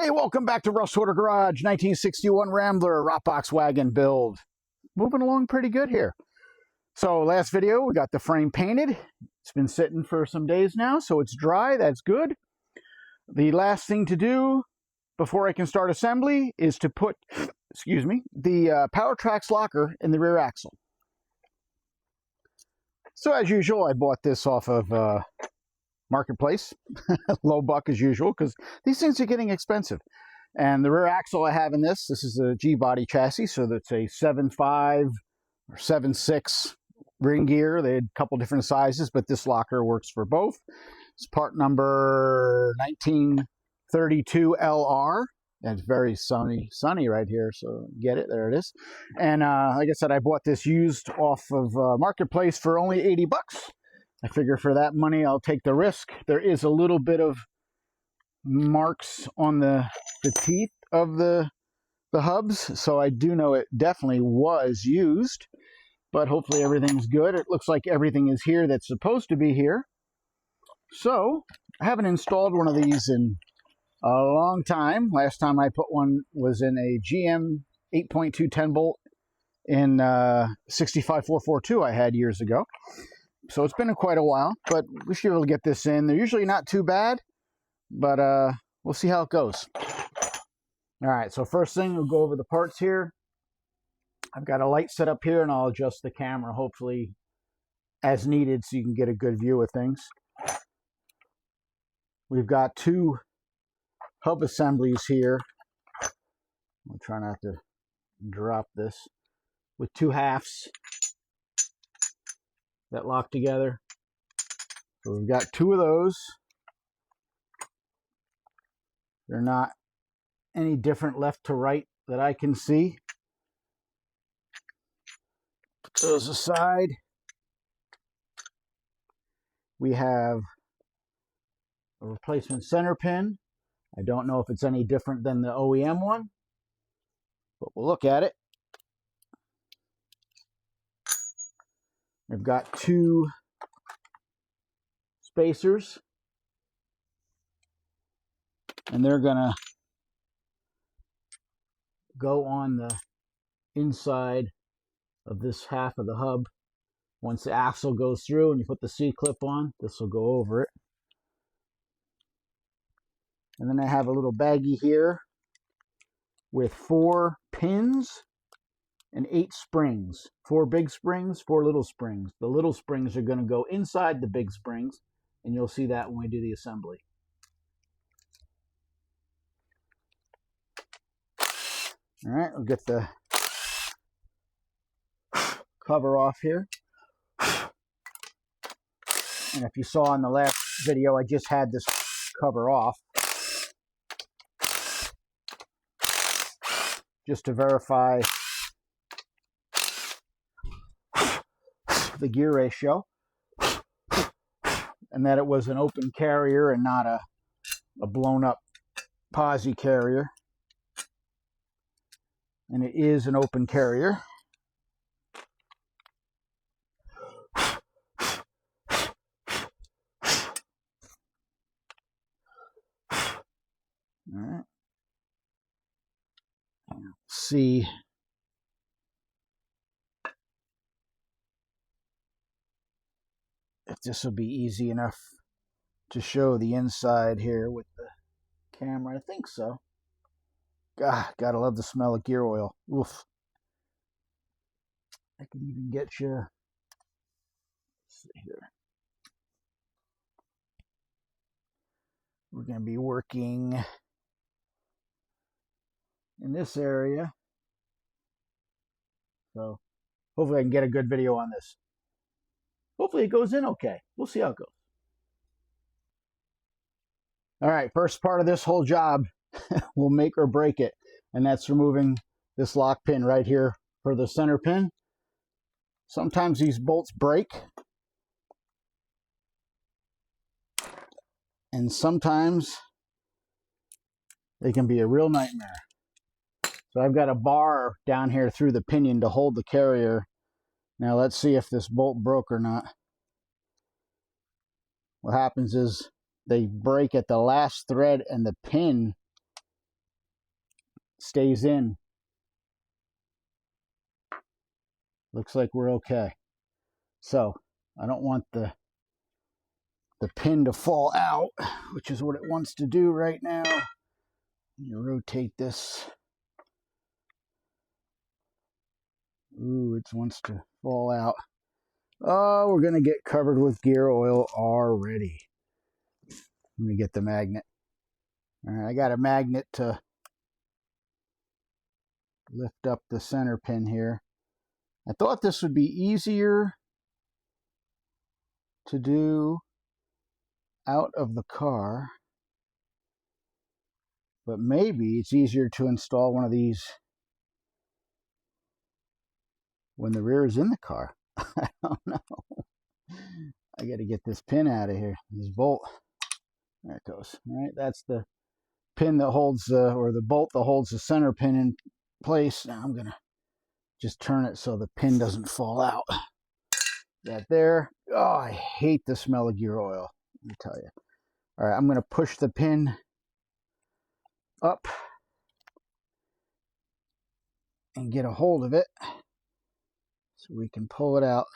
Hey, welcome back to Russ Order Garage, 1961 Rambler, Rockbox wagon build. Moving along pretty good here. So last video, we got the frame painted. It's been sitting for some days now, so it's dry. That's good. The last thing to do before I can start assembly is to put, the powertrax locker in the rear axle. So as usual, I bought this off of Marketplace, low buck as usual, because these things are getting expensive. And the rear axle I have in this is a G-body chassis, so that's a 7.5 or 7.6 ring gear. They had a couple different sizes, but this locker works for both. It's part number 1932 LR. That's very sunny right here, so get it, there it is. And like I said, I bought this used off of Marketplace for only 80 bucks. I figure for that money, I'll take the risk. There is a little bit of marks on the teeth of the hubs, so I do know it definitely was used, but hopefully everything's good. It looks like everything is here that's supposed to be here. So I haven't installed one of these in a long time. Last time I put one was in a GM 8.2 10 bolt in 65442 I had years ago. So it's been quite a while, but we should be able to get this in. They're usually not too bad, but we'll see how it goes. All right, so first thing, we'll go over the parts here. I've got a light set up here, and I'll adjust the camera, hopefully as needed, so you can get a good view of things. We've got two hub assemblies here. I'll try not to drop this. With two halves that lock together. So we've got two of those. They're not any different left to right that I can see. Put those aside. We have a replacement center pin. I don't know if it's any different than the OEM one, but we'll look at it. I've got two spacers, and they're gonna go on the inside of this half of the hub. Once the axle goes through and you put the C-clip on, this will go over it. And then I have a little baggie here with 4 pins and 8 springs. 4 big springs, 4 little springs. The little springs are going to go inside the big springs, and you'll see that when we do the assembly. All right, we'll get the cover off here. And if you saw in the last video, I just had this cover off, just to verify the gear ratio, and that it was an open carrier and not a blown up posi carrier. And it is an open carrier. All right. Let's see. If this will be easy enough to show the inside here with the camera. I think so. God, gotta love the smell of gear oil. Oof. I can even get you. Let's see here. We're going to be working in this area. So hopefully I can get a good video on this. Hopefully it goes in okay. We'll see how it goes. All right, first part of this whole job will make or break it, and that's removing this lock pin right here for the center pin. Sometimes these bolts break, and sometimes they can be a real nightmare. So I've got a bar down here through the pinion to hold the carrier. Now let's see if this bolt broke or not. What happens is they break at the last thread and the pin stays in. Looks like we're okay. So I don't want the pin to fall out, which is what it wants to do right now. You rotate this. Ooh, it wants to fall out. Oh, we're going to get covered with gear oil already. Let me get the magnet. All right, I got a magnet to lift up the center pin here. I thought this would be easier to do out of the car, but maybe it's easier to install one of these when the rear is in the car. I don't know. I got to get this pin out of here, this bolt. There it goes. All right, that's the pin that holds or the bolt that holds the center pin in place. Now I'm gonna just turn it so the pin doesn't fall out. That there. Oh, I hate the smell of gear oil, let me tell you. All right, I'm gonna push the pin up and get a hold of it so we can pull it out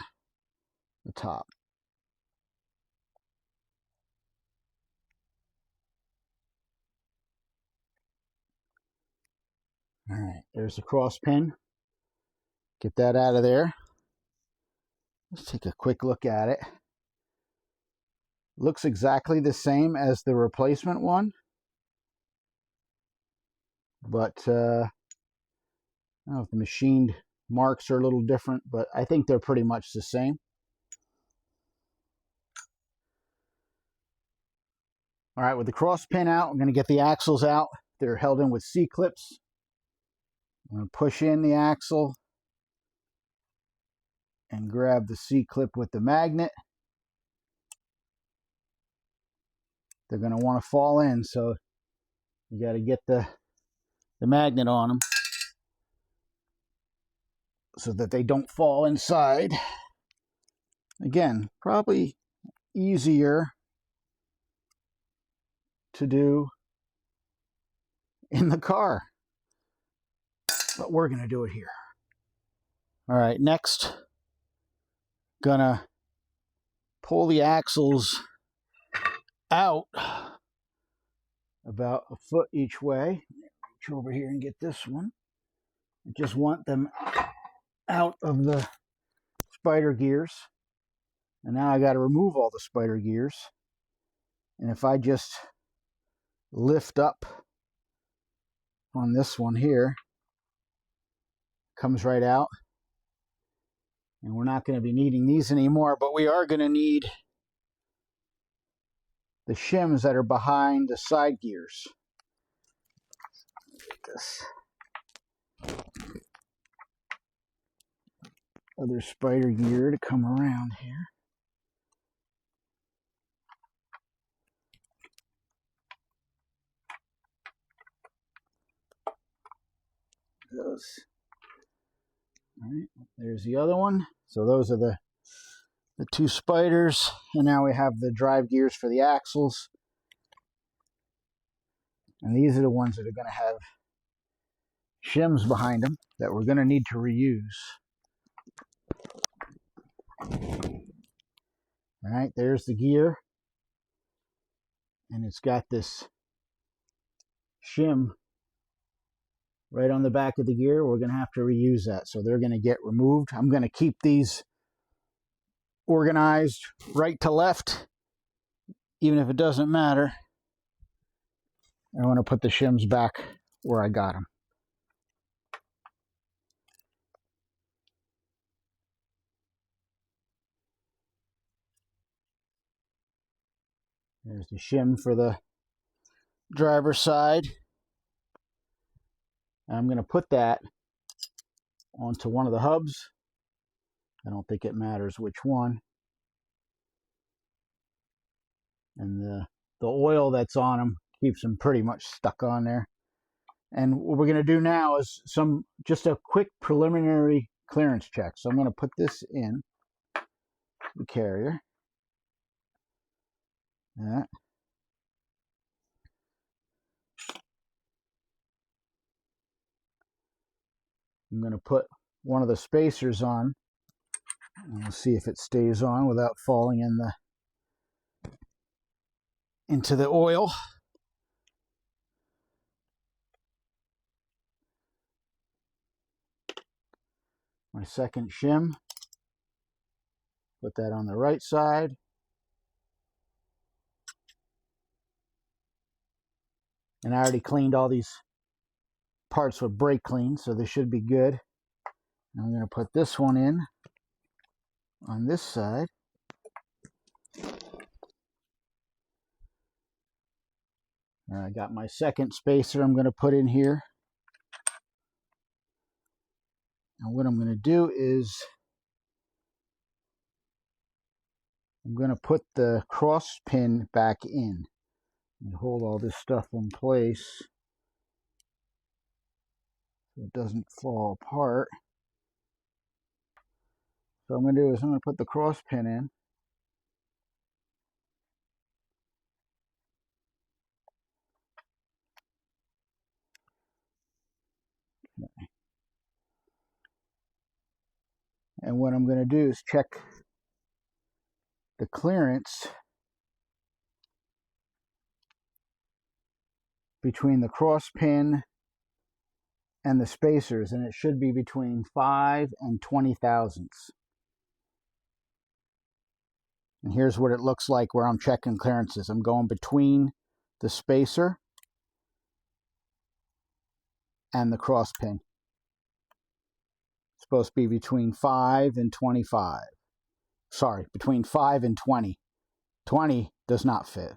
the top. All right, there's the cross pin. Get that out of there. Let's take a quick look at it. Looks exactly the same as the replacement one, but I don't know if the machined marks are a little different, but I think they're pretty much the same. All right, with the cross pin out, I'm going to get the axles out. They're held in with C-clips. I'm going to push in the axle and grab the C-clip with the magnet. They're going to want to fall in, so you got to get the magnet on them so that they don't fall inside. Again, probably easier to do in the car, but we're going to do it here. All right, next, gonna pull the axles out about a foot each way. Reach over here and get this one. I just want them out of the spider gears. And now I got to remove all the spider gears. And if I just lift up on this one here, comes right out. And we're not going to be needing these anymore, but we are going to need the shims that are behind the side gears. Get this other spider gear to come around here. Goes. All right, there's the other one. So those are the two spiders, and now we have the drive gears for the axles. And these are the ones that are going to have shims behind them that we're going to need to reuse. All right, there's the gear. And it's got this shim right on the back of the gear. We're going to have to reuse that. So they're going to get removed. I'm going to keep these organized right to left, even if it doesn't matter. I want to put the shims back where I got them. There's the shim for the driver's side. I'm going to put that onto one of the hubs. I don't think it matters which one. And the oil that's on them keeps them pretty much stuck on there. And what we're going to do now is just a quick preliminary clearance check. So I'm going to put this in the carrier. That. I'm going to put one of the spacers on, and we'll see if it stays on without falling into the oil. My second shim, put that on the right side. And I already cleaned all these parts with brake clean, so they should be good. And I'm going to put this one in on this side. And I got my second spacer I'm going to put in here. And what I'm going to do is I'm going to put the cross pin back in and hold all this stuff in place so it doesn't fall apart. So what I'm going to do is I'm going to put the cross pin in. Okay. And what I'm going to do is check the clearance between the cross pin and the spacers, and it should be between 5 and 20 thousandths. And here's what it looks like where I'm checking clearances. I'm going between the spacer and the cross pin. It's supposed to be between 5 and 25. Sorry, between 5 and 20. 20 does not fit.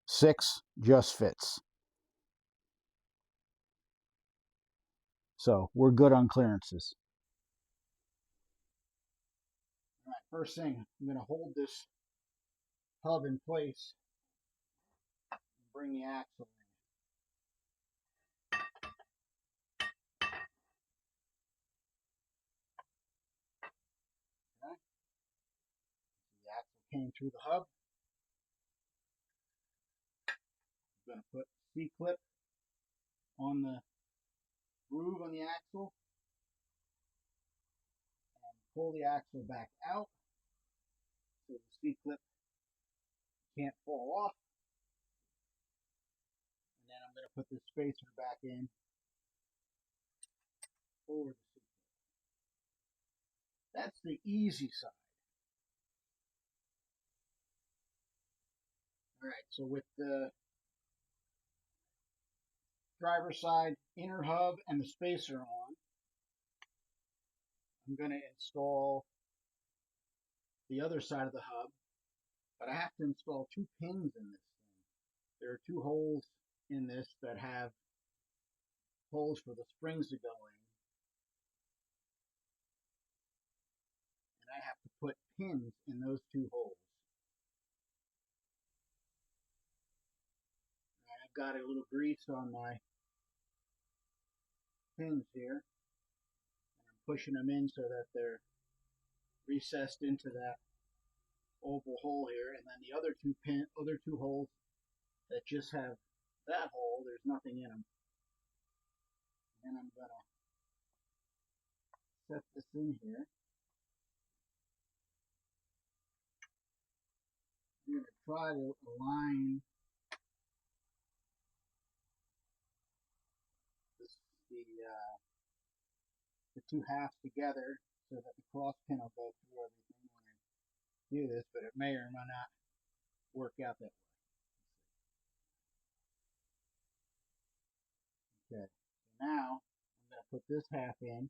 6 just fits. So we're good on clearances. All right, first thing, I'm going to hold this hub in place and bring the axle in. Okay. The axle came through the hub. I'm going to put the C-clip on the groove on the axle and pull the axle back out so the C-clip can't fall off. And then I'm going to put this spacer back in over the C-clip. That's the easy side. Alright, so with the driver's side inner hub and the spacer on, I'm going to install the other side of the hub, but I have to install 2 pins in this thing. There are 2 holes in this that have holes for the springs to go in, and I have to put pins in those 2 holes. And I've got a little grease on my pins here, and I'm pushing them in so that they're recessed into that oval hole here, and then the other 2 holes that just have that hole, there's nothing in them. And I'm going to set this in here. I'm going to try to align the 2 halves together so that the cross pin will go through everything when I do this, but it may or may not work out that way. Okay, so now I'm going to put this half in.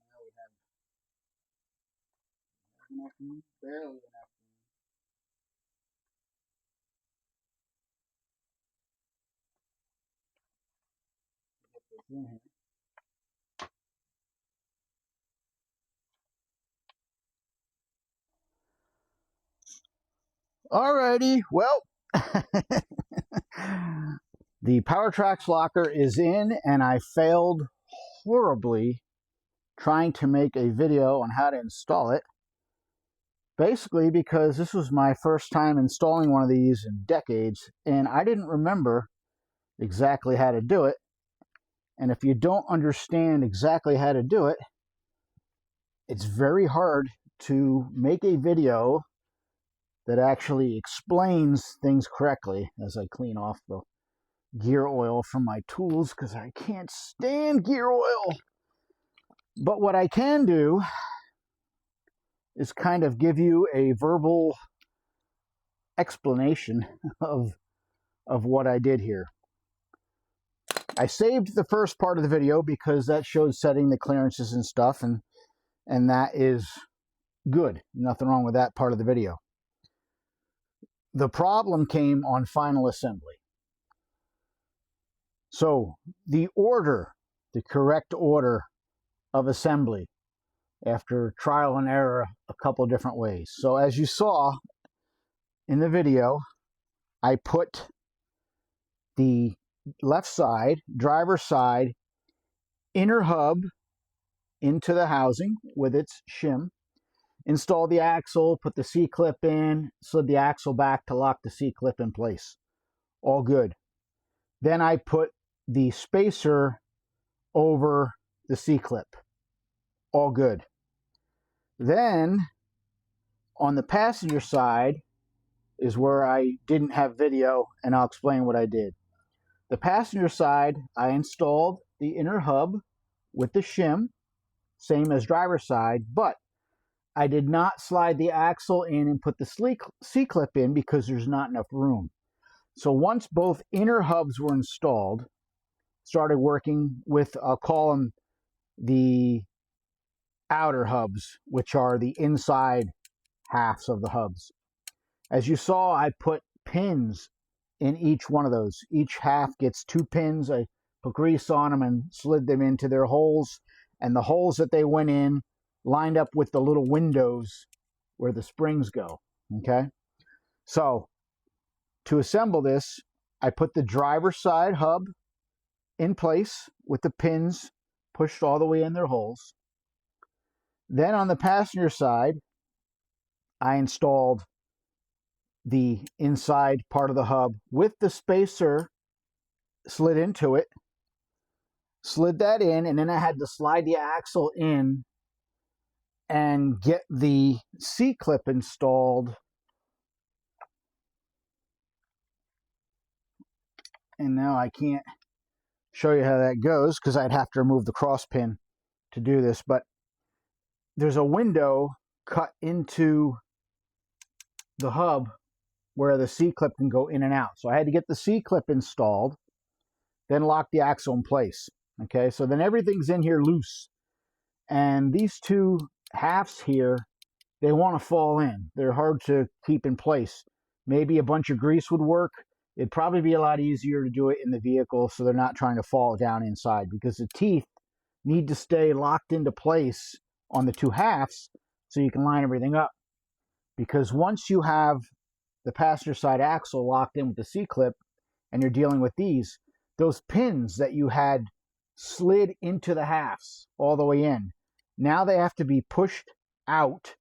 Now we have enough room, barely enough room. Get this in here. Alrighty, well, the powertrax locker is in, and I failed horribly trying to make a video on how to install it. Basically because this was my first time installing one of these in decades, and I didn't remember exactly how to do it. And if you don't understand exactly how to do it, it's very hard to make a video that actually explains things correctly. As I clean off the gear oil from my tools, because I can't stand gear oil. But what I can do is kind of give you a verbal explanation of what I did here. I saved the first part of the video because that shows setting the clearances and stuff, and that is good. Nothing wrong with that part of the video. The problem came on final assembly. So the correct order of assembly, after trial and error a couple different ways. So as you saw in the video, I put the left side, driver's side, inner hub into the housing with its shim, installed the axle, put the C-clip in, slid the axle back to lock the C-clip in place. All good. Then I put the spacer over the C-clip. All good. Then on the passenger side is where I didn't have video, and I'll explain what I did. The passenger side, I installed the inner hub with the shim, same as driver's side, but I did not slide the axle in and put the C-clip in because there's not enough room. So once both inner hubs were installed, started working with, I'll call them the outer hubs, which are the inside halves of the hubs. As you saw, I put pins in each one of those. Each half gets 2 pins. I put grease on them and slid them into their holes, and the holes that they went in lined up with the little windows where the springs go. Okay, so to assemble this, I put the driver's side hub in place with the pins pushed all the way in their holes. Then on the passenger side, I installed the inside part of the hub with the spacer slid into it, slid that in, and then I had to slide the axle in and get the C-clip installed. And now I can't show you how that goes because I'd have to remove the cross pin to do this, but there's a window cut into the hub where the C-clip can go in and out. So I had to get the C-clip installed, then lock the axle in place. Okay, so then everything's in here loose. And these two halves here, they want to fall in. They're hard to keep in place. Maybe a bunch of grease would work. It'd probably be a lot easier to do it in the vehicle so they're not trying to fall down inside, because the teeth need to stay locked into place on the two halves so you can line everything up. Because once you have the passenger side axle locked in with the C-clip and you're dealing with these, those pins that you had slid into the halves all the way in, now they have to be pushed out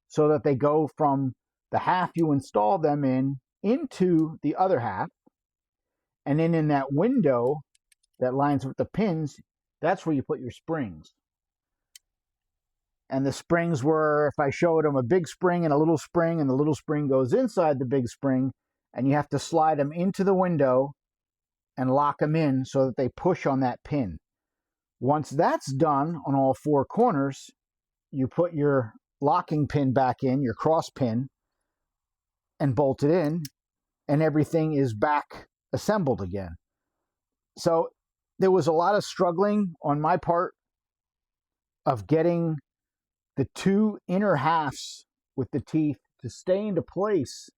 so that they go from the half you installed them in into the other half. And then in that window that lines with the pins, that's where you put your springs. And the springs were, if I showed them a big spring and a little spring, and the little spring goes inside the big spring, and you have to slide them into the window and lock them in so that they push on that pin. Once that's done on all four corners, you put your locking pin back in, your cross pin, and bolt it in, and everything is back assembled again. So there was a lot of struggling on my part of getting the two inner halves with the teeth to stay into place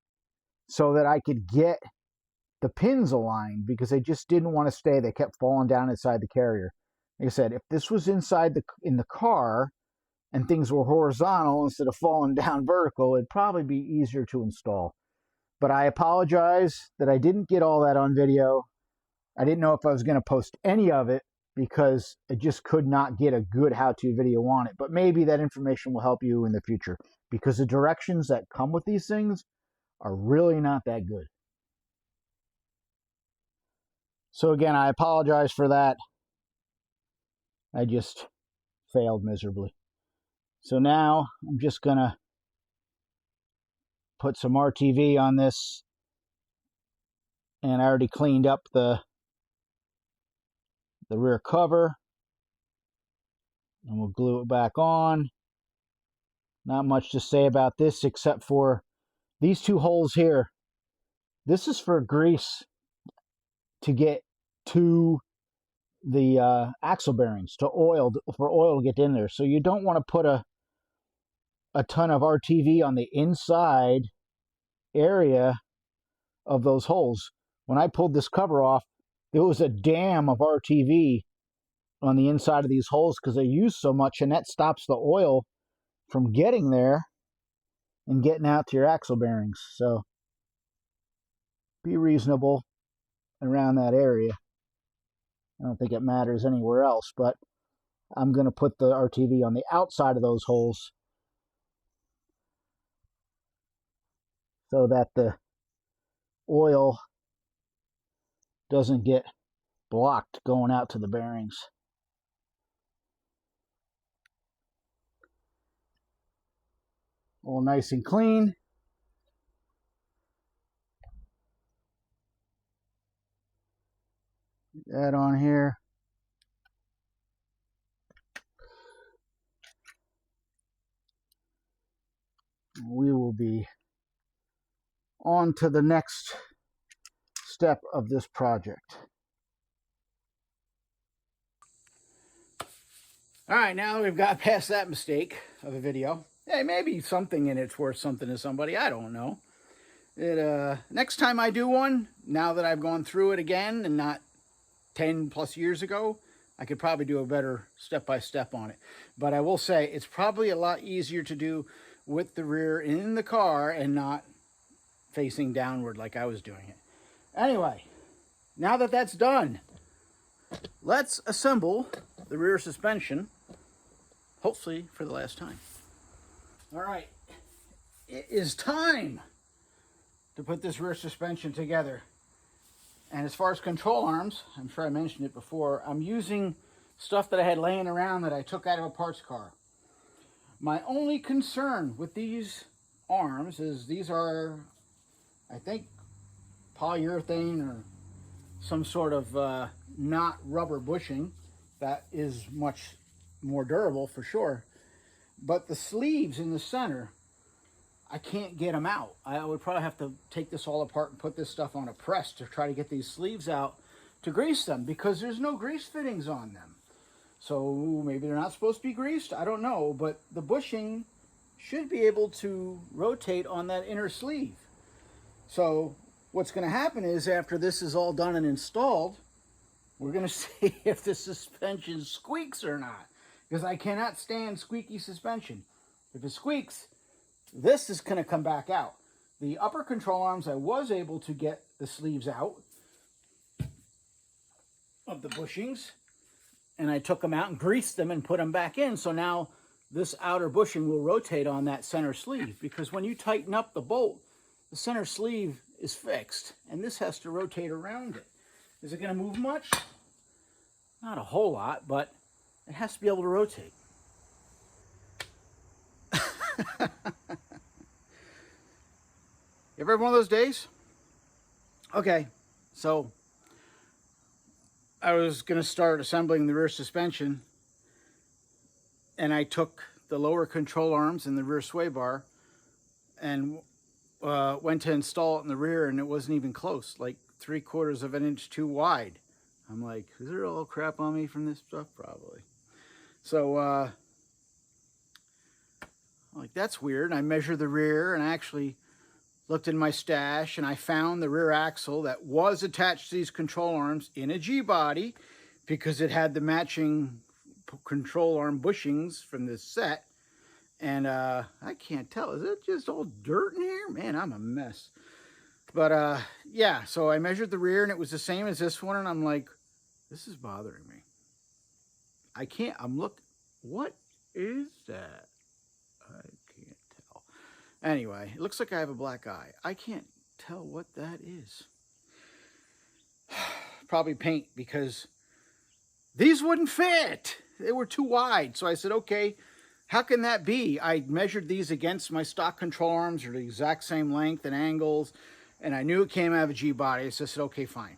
so that I could get the pins aligned, because they just didn't want to stay. They kept falling down inside the carrier. Like I said, if this was inside in the car and things were horizontal instead of falling down vertical, it'd probably be easier to install. But I apologize that I didn't get all that on video. I didn't know if I was going to post any of it because I just could not get a good how-to video on it. But maybe that information will help you in the future, because the directions that come with these things are really not that good. So again, I apologize for that. I just failed miserably. So now I'm just going to put some RTV on this, and I already cleaned up the rear cover, and we'll glue it back on. Not much to say about this except for these two holes here. This is for grease to get to the axle bearings, for oil to get in there. So you don't want to put a ton of RTV on the inside area of those holes. When I pulled this cover off, it was a dam of RTV on the inside of these holes because they use so much, and that stops the oil from getting there and getting out to your axle bearings. So be reasonable around that area. I don't think it matters anywhere else, but I'm going to put the RTV on the outside of those holes so that the oil doesn't get blocked going out to the bearings. All nice and clean. Get that on here. We will be on to the next step of this project. All right, now we've got past that mistake of a video. Hey, maybe something in it's worth something to somebody. I don't know. Next time I do one, now that I've gone through it again and not 10 plus years ago, I could probably do a better step-by-step on it. But I will say it's probably a lot easier to do with the rear in the car and not facing downward like I was doing it. Anyway, now that that's done, let's assemble the rear suspension, hopefully for the last time. All right, it is time to put this rear suspension together. And as far as control arms, I'm sure I mentioned it before, I'm using stuff that I had laying around that I took out of a parts car. My only concern with these arms is these are, I think, polyurethane or some sort of not rubber bushing that is much more durable for sure. But the sleeves in the center, I can't get them out. I would probably have to take this all apart and put this stuff on a press to try to get these sleeves out to grease them, because there's no grease fittings on them. So maybe they're not supposed to be greased, I don't know, but the bushing should be able to rotate on that inner sleeve. So what's going to happen is, after this is all done and installed, we're going to see if the suspension squeaks or not, because I cannot stand squeaky suspension. If it squeaks, this is going to come back out. The upper control arms, I was able to get the sleeves out of the bushings, and I took them out and greased them and put them back in. So now this outer bushing will rotate on that center sleeve, because when you tighten up the bolt, the center sleeve is fixed, and this has to rotate around it. Is it going to move much? Not a whole lot, but it has to be able to rotate. You ever have one of those days? Okay, so I was going to start assembling the rear suspension, and I took the lower control arms and the rear sway bar and went to install it in the rear, and it wasn't even close, like 3/4 of an inch too wide. I'm like, is there all crap on me from this stuff? Probably. So, like, that's weird. I measured the rear, and I actually looked in my stash, and I found the rear axle that was attached to these control arms in a G-body, because it had the matching control arm bushings from this set. And I can't tell, is it just all dirt in here? Man, I'm a mess. But yeah, so I measured the rear, and it was the same as this one, and I'm like, this is bothering me. I can't, what is that? I can't tell. Anyway, it looks like I have a black eye. I can't tell what that is. Probably paint, because these wouldn't fit. they were too wide. So I said, okay, how can that be? I measured these against my stock control arms, are the exact same length and angles, and I knew it came out of a G-body. So I said, okay, fine.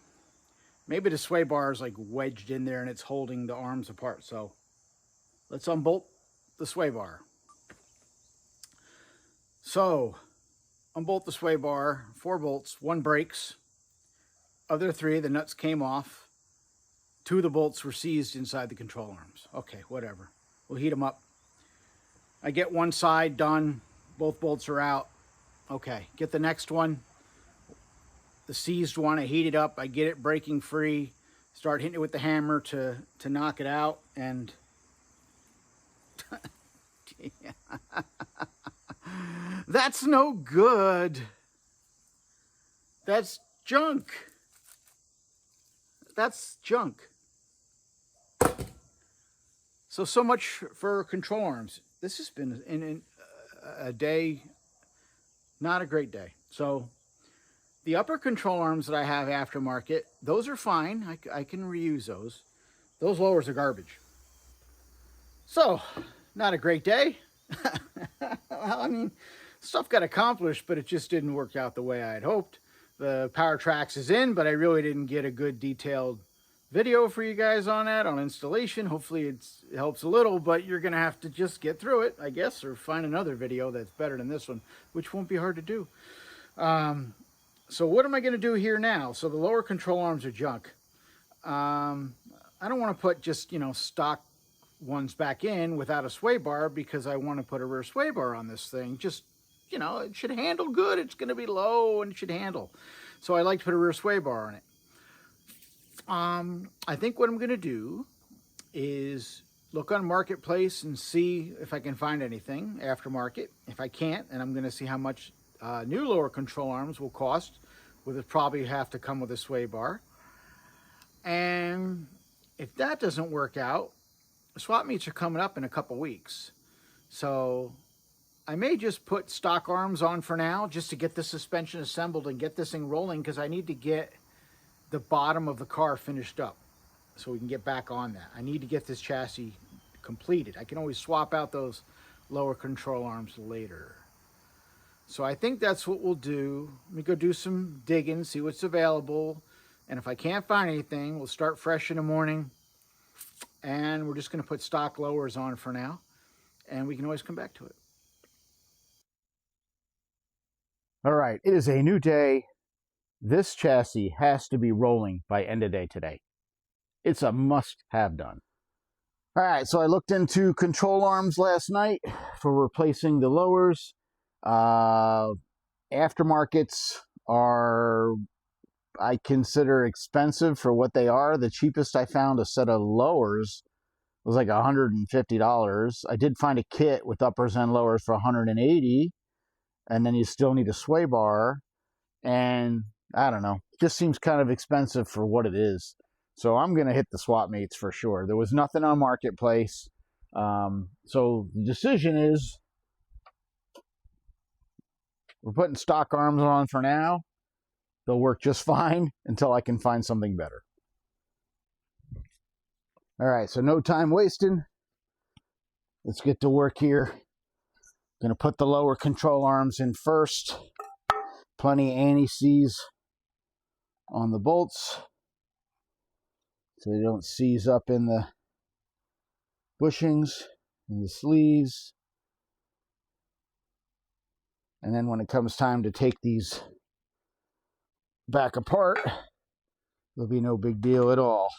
Maybe the sway bar is like wedged in there and it's holding the arms apart. So let's unbolt the sway bar. So unbolt the sway bar, 4 bolts, 1 breaks. Other 3, the nuts came off. 2 of the bolts were seized inside the control arms. Okay, whatever. We'll heat them up. I get one side done. Both bolts are out. Okay, get the next one. The seized one, I heat it up. I get it breaking free. Start hitting it with the hammer to knock it out. And that's no good. That's junk. That's junk. So much for control arms. This has been a day, not a great day. So the upper control arms that I have aftermarket, those are fine. I can reuse those. Those lowers are garbage. So, not a great day. Well, I mean, stuff got accomplished, but it just didn't work out the way I had hoped. The powertrax is in, but I really didn't get a good detailed video for you guys on that, on installation. Hopefully it helps a little, but you're going to have to just get through it, I guess, or find another video that's better than this one, which won't be hard to do. So what am I going to do here now? So the lower control arms are junk. I don't want to put just, stock ones back in without a sway bar because I want to put a rear sway bar on this thing. Just, it should handle good. It's going to be low and it should handle. So I like to put a rear sway bar on it. I think what I'm going to do is look on Marketplace and see if I can find anything aftermarket. If I can't, and I'm going to see how much new lower control arms will cost. Will probably have to come with a sway bar. And if that doesn't work out, swap meets are coming up in a couple weeks. So I may just put stock arms on for now just to get the suspension assembled and get this thing rolling, because I need to get the bottom of the car finished up so we can get back on that. I need to get this chassis completed. I can always swap out those lower control arms later. So I think that's what we'll do. Let me go do some digging, see what's available. And if I can't find anything, we'll start fresh in the morning. And we're just going to put stock lowers on for now. And we can always come back to it. All right, it is a new day. This chassis has to be rolling by end of day today. It's a must-have done. All right, so I looked into control arms last night for replacing the lowers. Aftermarkets are, I consider, expensive for what they are. The cheapest I found a set of lowers was like $150. I did find a kit with uppers and lowers for $180, and then you still need a sway bar. And I don't know, it just seems kind of expensive for what it is. So I'm going to hit the swap meets for sure. There was nothing on Marketplace. So the decision is we're putting stock arms on for now. They'll work just fine until I can find something better. All right, so no time wasting. Let's get to work here. Going to put the lower control arms in first. Plenty of anti-seize on the bolts so they don't seize up in the bushings and the sleeves. And then when it comes time to take these back apart, there'll be no big deal at all.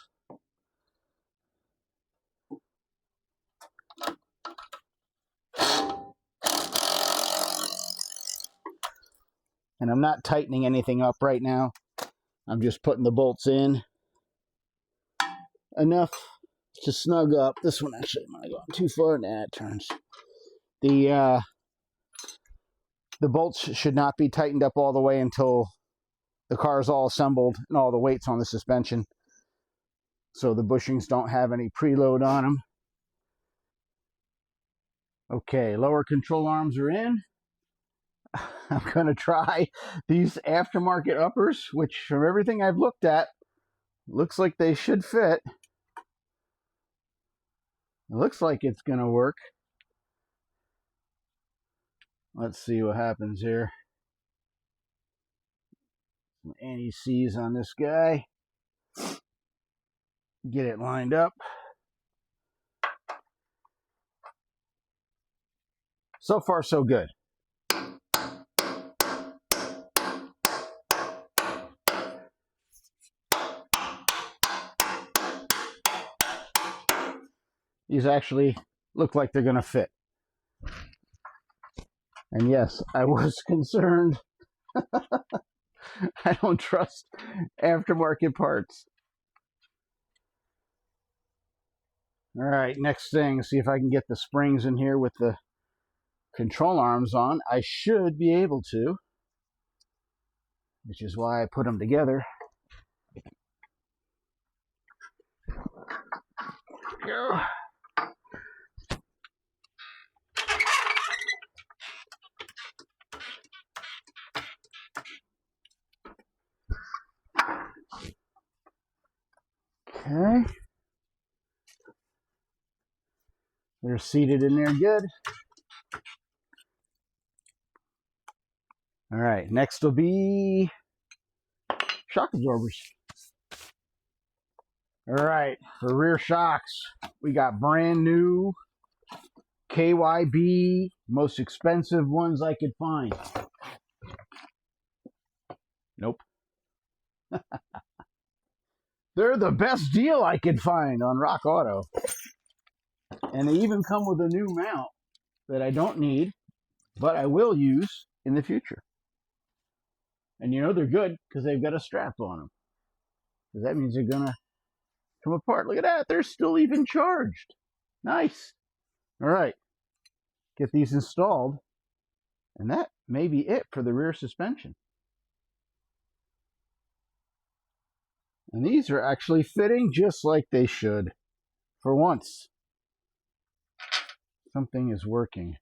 And I'm not tightening anything up right now. I'm just putting the bolts in enough to snug up. This one actually might have gone too far. Nah, it turns. The bolts should not be tightened up all the way until the car is all assembled and all the weight's on the suspension, so the bushings don't have any preload on them. Okay, lower control arms are in. I'm going to try these aftermarket uppers, which from everything I've looked at, looks like they should fit. It looks like it's going to work. Let's see what happens here. Some anti-seize on this guy. Get it lined up. So far, so good. These actually look like they're going to fit. And yes, I was concerned. I don't trust aftermarket parts. All right, next thing, see if I can get the springs in here with the control arms on. I should be able to, which is why I put them together. Go. Okay. They're seated in there good. All right, next will be shock absorbers. All right, for rear shocks, we got brand new KYB, most expensive ones I could find. Nope. They're the best deal I could find on Rock Auto. And they even come with a new mount that I don't need, but I will use in the future. And you know they're good because they've got a strap on them. Because that means they're going to come apart. Look at that. They're still even charged. Nice. All right. Get these installed. And that may be it for the rear suspension. And these are actually fitting just like they should. For once, something is working.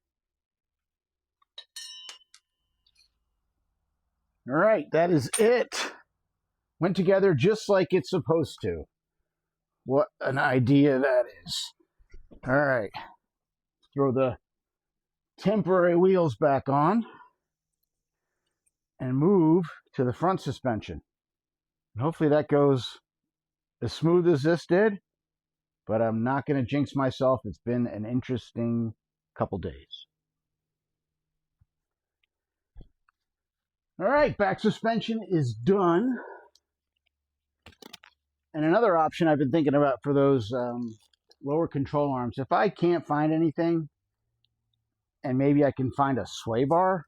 All right, that is it. Went together just like it's supposed to. What an idea that is. All right, throw the temporary wheels back on and move to the front suspension. And hopefully that goes as smooth as this did, but I'm not going to jinx myself. It's been an interesting couple days. All right, back suspension is done. And another option I've been thinking about for those lower control arms, if I can't find anything, and maybe I can find a sway bar,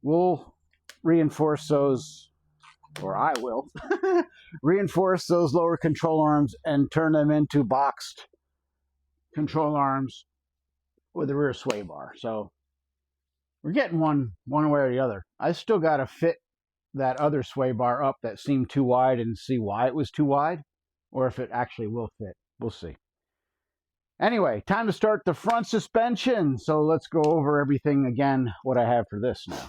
we'll reinforce those, or I will, reinforce those lower control arms and turn them into boxed control arms with a rear sway bar. So we're getting one way or the other. I still got to fit that other sway bar up that seemed too wide and see why it was too wide, or if it actually will fit. We'll see. Anyway, time to start the front suspension. So let's go over everything again, what I have for this now.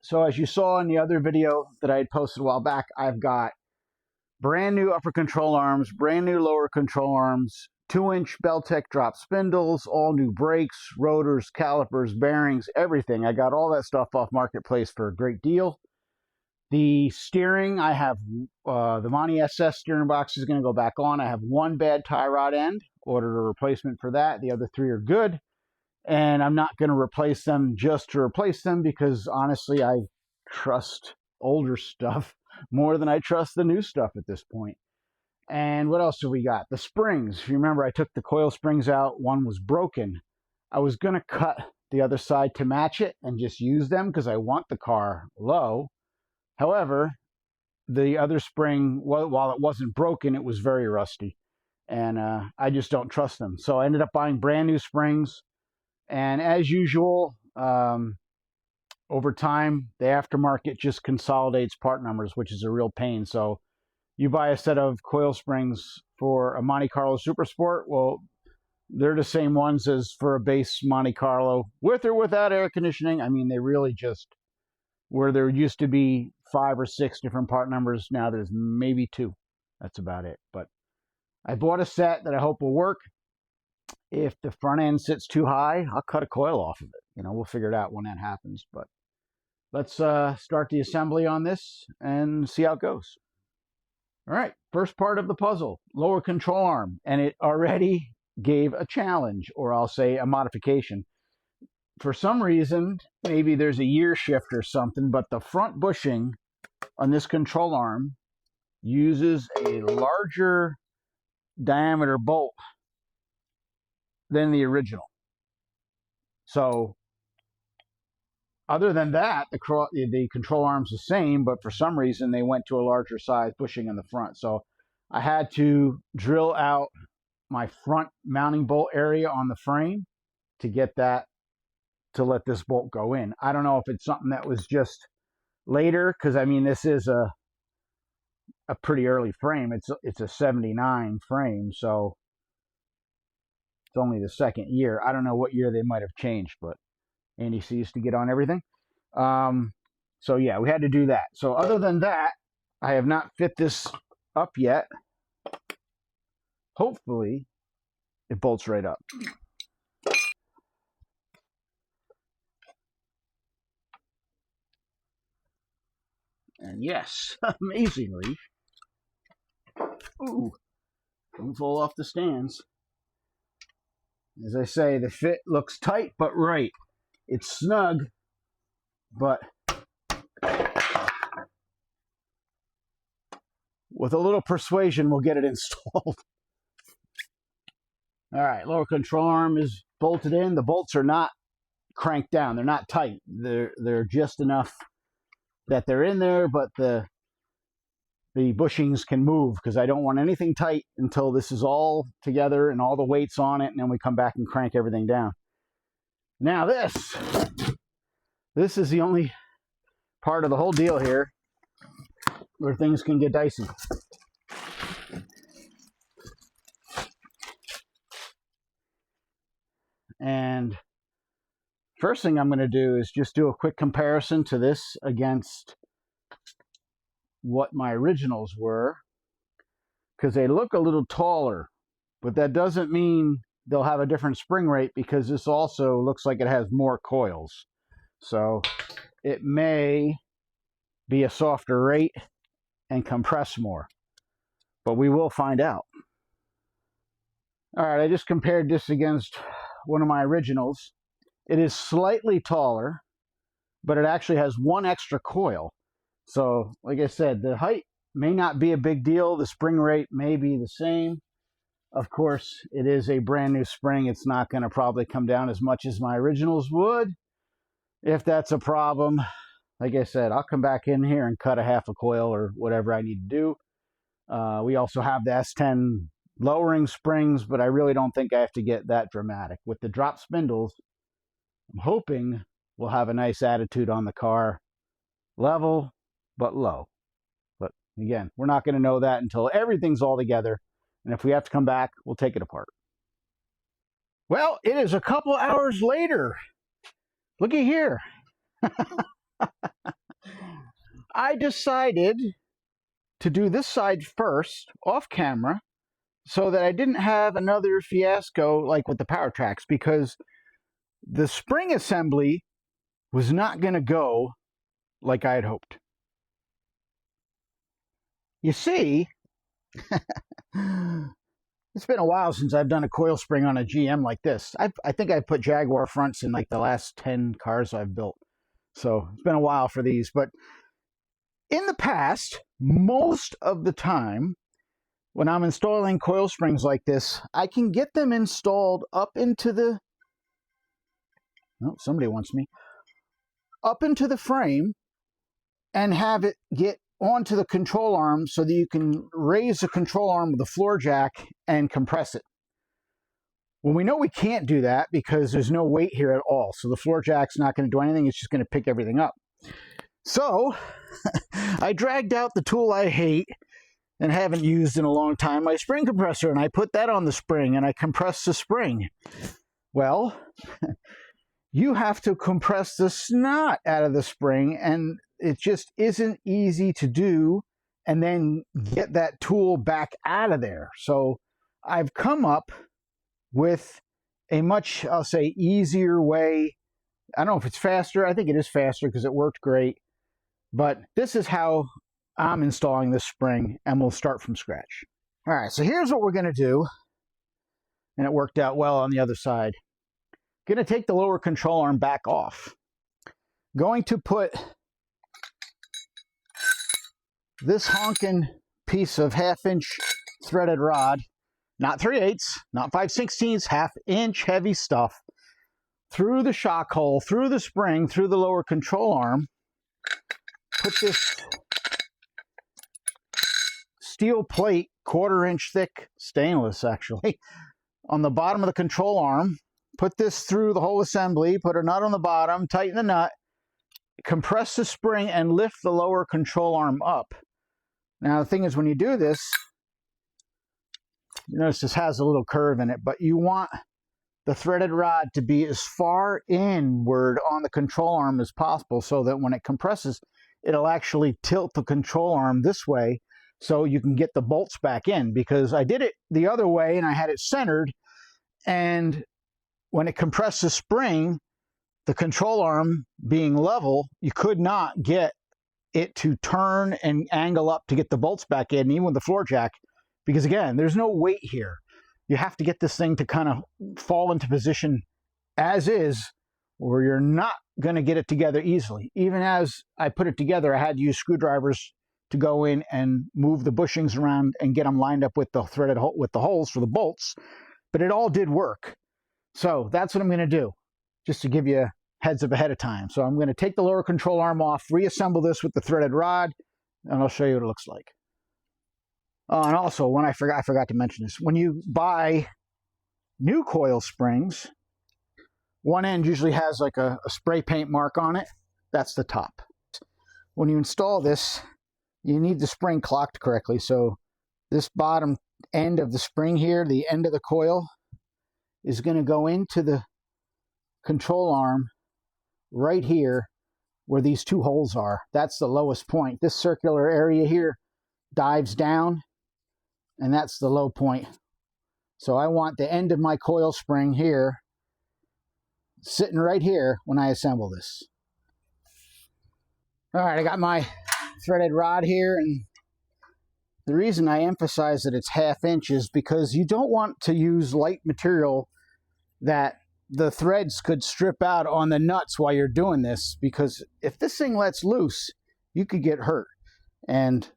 So as you saw in the other video that I had posted a while back, I've got brand new upper control arms, brand new lower control arms, 2-inch Beltec drop spindles, all new brakes, rotors, calipers, bearings, everything. I got all that stuff off Marketplace for a great deal. The steering, I have the Monty SS steering box is going to go back on. I have one bad tie rod end, ordered a replacement for that. The other 3 are good. And I'm not going to replace them just to replace them because honestly, I trust older stuff more than I trust the new stuff at this point. And what else have we got? The springs. If you remember, I took the coil springs out. One was broken. I was going to cut the other side to match it and just use them because I want the car low. However, the other spring, while it wasn't broken, it was very rusty. And I just don't trust them. So I ended up buying brand new springs. And as usual, over time, the aftermarket just consolidates part numbers, which is a real pain. So you buy a set of coil springs for a Monte Carlo Super Sport, well, they're the same ones as for a base Monte Carlo, with or without air conditioning. I mean, they really just, where there used to be 5 or 6 different part numbers, now there's maybe 2. That's about it. But I bought a set that I hope will work. If the front end sits too high, I'll cut a coil off of it. We'll figure it out when that happens. But let's start the assembly on this and see how it goes. All right, first part of the puzzle, lower control arm. And it already gave a challenge, or I'll say a modification. For some reason, maybe there's a year shift or something, but the front bushing on this control arm uses a larger diameter bolt than the original. So other than that, the control arm's the same, but for some reason they went to a larger size bushing in the front. So I had to drill out my front mounting bolt area on the frame to get that, to let this bolt go in. I don't know if it's something that was just later, because I mean, this is a pretty early frame. It's a 79 frame, so it's only the second year. I don't know what year they might have changed, but Andy sees to get on everything. So yeah, we had to do that. So other than that, I have not fit this up yet. Hopefully it bolts right up. And yes, amazingly, ooh, don't fall off the stands. As I say, the fit looks tight but right. It's snug, but with a little persuasion, we'll get it installed. All right, lower control arm is bolted in. The bolts are not cranked down. They're not tight. They're just enough that they're in there, but the bushings can move, because I don't want anything tight until this is all together and all the weight's on it, and then we come back and crank everything down. Now this is the only part of the whole deal here where things can get dicey. And first thing I'm going to do is just do a quick comparison to this against what my originals were, because they look a little taller, but that doesn't mean they'll have a different spring rate, because this also looks like it has more coils. So it may be a softer rate and compress more, but we will find out. All right, I just compared this against one of my originals. It is slightly taller, but it actually has one extra coil. So, like I said, the height may not be a big deal. The spring rate may be the same. Of course, it is a brand new spring. It's not going to probably come down as much as my originals would. If that's a problem, like I said, I'll come back in here and cut a half a coil or whatever I need to do. We also have the S10 lowering springs, but I really don't think I have to get that dramatic. With the drop spindles, I'm hoping we'll have a nice attitude on the car. Level, but low. But again, we're not going to know that until everything's all together. And if we have to come back, we'll take it apart. Well, it is a couple hours later. Looky here. I decided to do this side first, off camera, so that I didn't have another fiasco like with the powertrax, because the spring assembly was not going to go like I had hoped. You see, it's been a while since I've done a coil spring on a GM like this. I think I put Jaguar fronts in like the last 10 cars I've built. So it's been a while for these. But in the past, most of the time, when I'm installing coil springs like this, I can get them installed up into the... Oh, somebody wants me. Up into the frame and have it get onto the control arm so that you can raise the control arm with the floor jack and compress it. Well, we know we can't do that because there's no weight here at all. So the floor jack's not going to do anything. It's just going to pick everything up. So I dragged out the tool I hate and haven't used in a long time, my spring compressor, and I put that on the spring and I compressed the spring. Well, you have to compress the snot out of the spring, and it just isn't easy to do and then get that tool back out of there. So I've come up with a much, I'll say, easier way. I don't know if it's faster. I think it is faster because it worked great. But this is how I'm installing this spring, and we'll start from scratch. All right, so here's what we're going to do, and it worked out well on the other side. Going to take the lower control arm back off. Going to put this honking piece of 1/2-inch threaded rod, not 3/8, not 5/16, 1/2-inch heavy stuff, through the shock hole, through the spring, through the lower control arm. Put this steel plate, 1/4-inch thick, stainless actually, on the bottom of the control arm. Put this through the whole assembly, put a nut on the bottom, tighten the nut, compress the spring, and lift the lower control arm up. Now the thing is, when you do this, you notice this has a little curve in it, but you want the threaded rod to be as far inward on the control arm as possible so that when it compresses, it'll actually tilt the control arm this way so you can get the bolts back in. Because I did it the other way and I had it centered, and when it compressed the spring, the control arm being level, you could not get it to turn and angle up to get the bolts back in, even with the floor jack, because again, there's no weight here. You have to get this thing to kind of fall into position as is, or you're not going to get it together easily. Even as I put it together, I had to use screwdrivers to go in and move the bushings around and get them lined up with the threaded hole, with the holes for the bolts, but it all did work. So that's what I'm going to do, just to give you heads up ahead of time. So I'm going to take the lower control arm off, reassemble this with the threaded rod, and I'll show you what it looks like. And also, when I forgot to mention this, when you buy new coil springs, one end usually has like a spray paint mark on it. That's the top. When you install this, you need the spring clocked correctly. So this bottom end of the spring here, the end of the coil, is going to go into the control arm right here where these two holes are. That's the lowest point. This circular area here dives down, and that's the low point. So I want the end of my coil spring here sitting right here when I assemble this. All right, I got my threaded rod here, and the reason I emphasize that it's 1/2 inch is because you don't want to use light material that the threads could strip out on the nuts while you're doing this, because if this thing lets loose, you could get hurt. And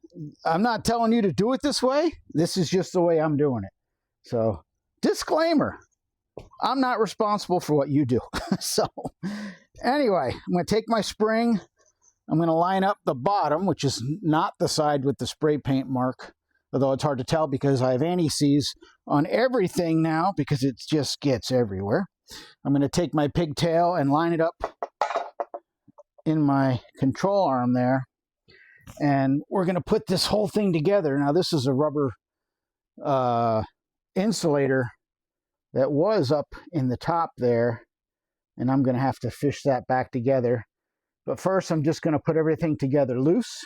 I'm not telling you to do it this way. This is just the way I'm doing it. So, disclaimer, I'm not responsible for what you do. So, anyway, I'm going to take my spring. I'm going to line up the bottom, which is not the side with the spray paint mark, although it's hard to tell because I have anti-seize on everything now because it just gets everywhere. I'm going to take my pigtail and line it up in my control arm there. And we're going to put this whole thing together. Now, this is a rubber insulator that was up in the top there, and I'm going to have to fish that back together. But first, I'm just going to put everything together loose.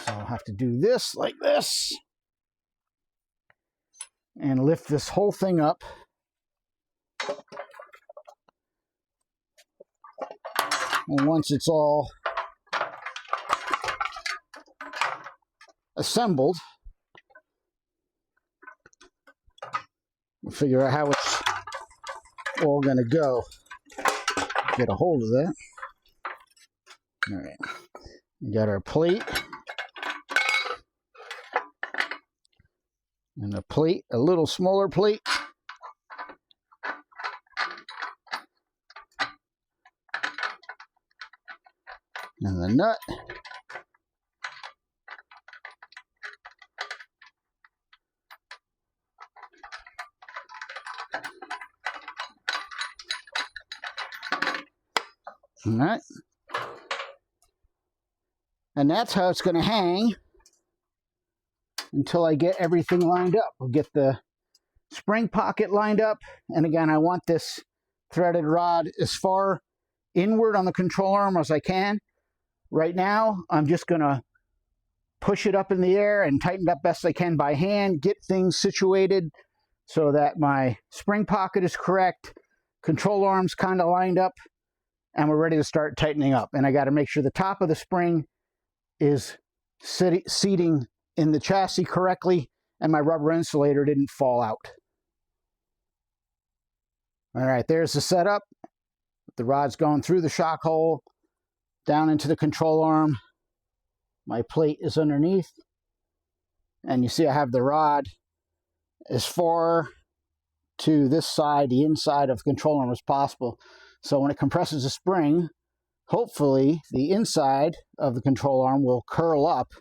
So I'll have to do this like this and lift this whole thing up. And once it's all assembled, we'll figure out how it's all going to go. Get a hold of that. All right. We got our plate. And a plate, a little smaller plate. And the nut. All right. And that's how it's going to hang until I get everything lined up. We'll get the spring pocket lined up. And again, I want this threaded rod as far inward on the control arm as I can. Right now, I'm just going to push it up in the air and tighten it up best I can by hand, get things situated so that my spring pocket is correct, control arms kind of lined up, and we're ready to start tightening up. And I got to make sure the top of the spring is seating in the chassis correctly and my rubber insulator didn't fall out. All right, there's the setup. The rod's going through the shock hole, down into the control arm. My plate is underneath. And you see I have the rod as far to this side, the inside of the control arm as possible. So when it compresses the spring, hopefully the inside of the control arm will curl up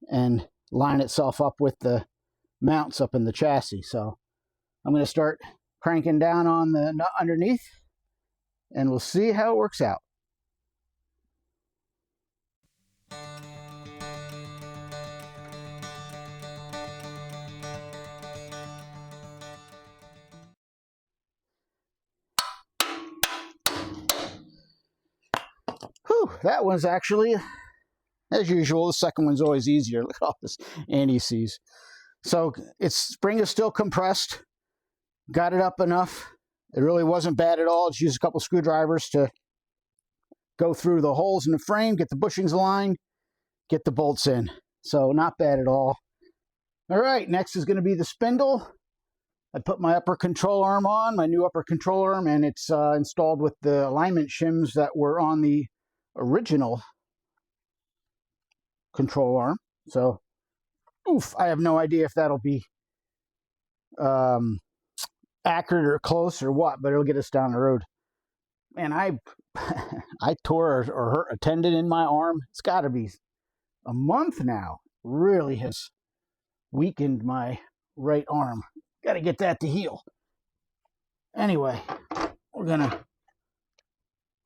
and line itself up with the mounts up in the chassis. So I'm going to start cranking down on the nut underneath, and we'll see how it works out. Whew, that one's actually, as usual, the second one's always easier. Look at all this anti-seize. So its spring is still compressed. Got it up enough. It really wasn't bad at all. Just used a couple screwdrivers to go through the holes in the frame, get the bushings aligned, get the bolts in. So not bad at all. All right, next is going to be the spindle. I put my upper control arm on, my new upper control arm, and it's installed with the alignment shims that were on the original control arm. So, oof, I have no idea if that'll be accurate or close or what, but it'll get us down the road. And I tore or hurt a tendon in my arm. It's got to be a month now. Really has weakened my right arm. Got to get that to heal. Anyway, we're gonna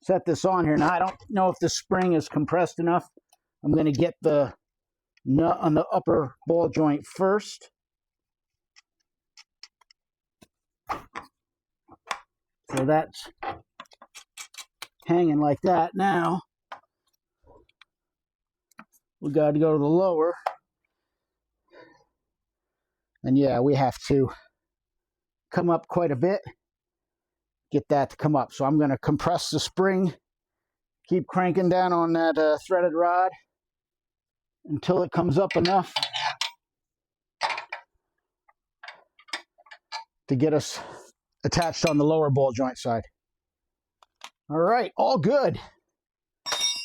set this on here. Now I don't know if the spring is compressed enough. I'm gonna get the nut on the upper ball joint first. So that's hanging like that. Now we got to go to the lower. And yeah, we have to come up quite a bit, get that to come up. So I'm going to compress the spring, keep cranking down on that threaded rod until it comes up enough to get us attached on the lower ball joint side. All right, all good.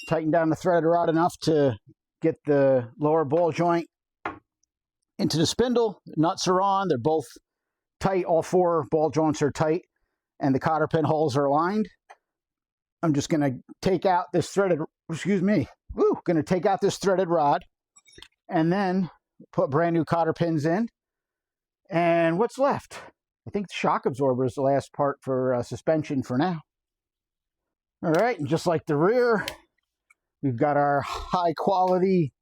Tighten down the threaded rod enough to get the lower ball joint into the spindle. Nuts are on. They're both tight. All four ball joints are tight, and the cotter pin holes are aligned. I'm just going to take out this threaded, going to take out this threaded rod and then put brand new cotter pins in. And what's left? I think the shock absorber is the last part for suspension for now. All right, and just like the rear, we've got our high quality,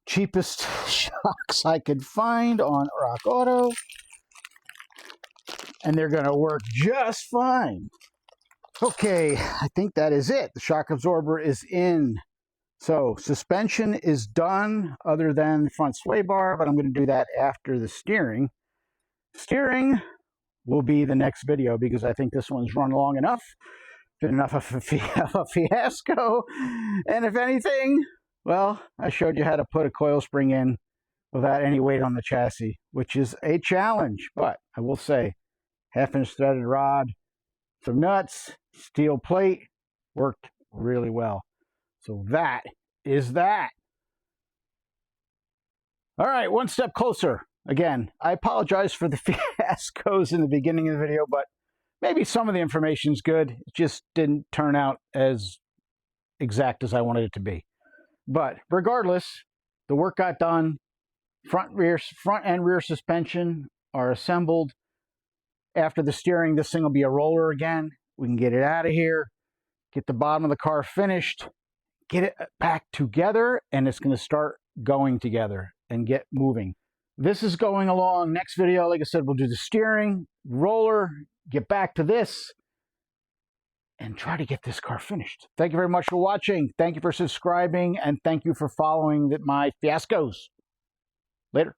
cheapest shocks I could find on Rock Auto. And they're going to work just fine. Okay, I think that is it. The shock absorber is in. So suspension is done other than the front sway bar, but I'm going to do that after the steering. Steering will be the next video because I think this one's run long enough. Been enough of a fiasco. And if anything, well, I showed you how to put a coil spring in without any weight on the chassis, which is a challenge. But I will say, 1/2-inch threaded rod, some nuts, steel plate, worked really well. So that is that. All right, one step closer. Again, I apologize for the fiascos in the beginning of the video, but maybe some of the information's good. It just didn't turn out as exact as I wanted it to be. But regardless, the work got done. Front and rear suspension are assembled. After the steering, this thing will be a roller again. We can get it out of here, get the bottom of the car finished, get it back together, and it's going to start going together and get moving. This is going along. Next video, like I said, we'll do the steering, roller, get back to this, and try to get this car finished. Thank you very much for watching. Thank you for subscribing, and thank you for following my fiascos. Later.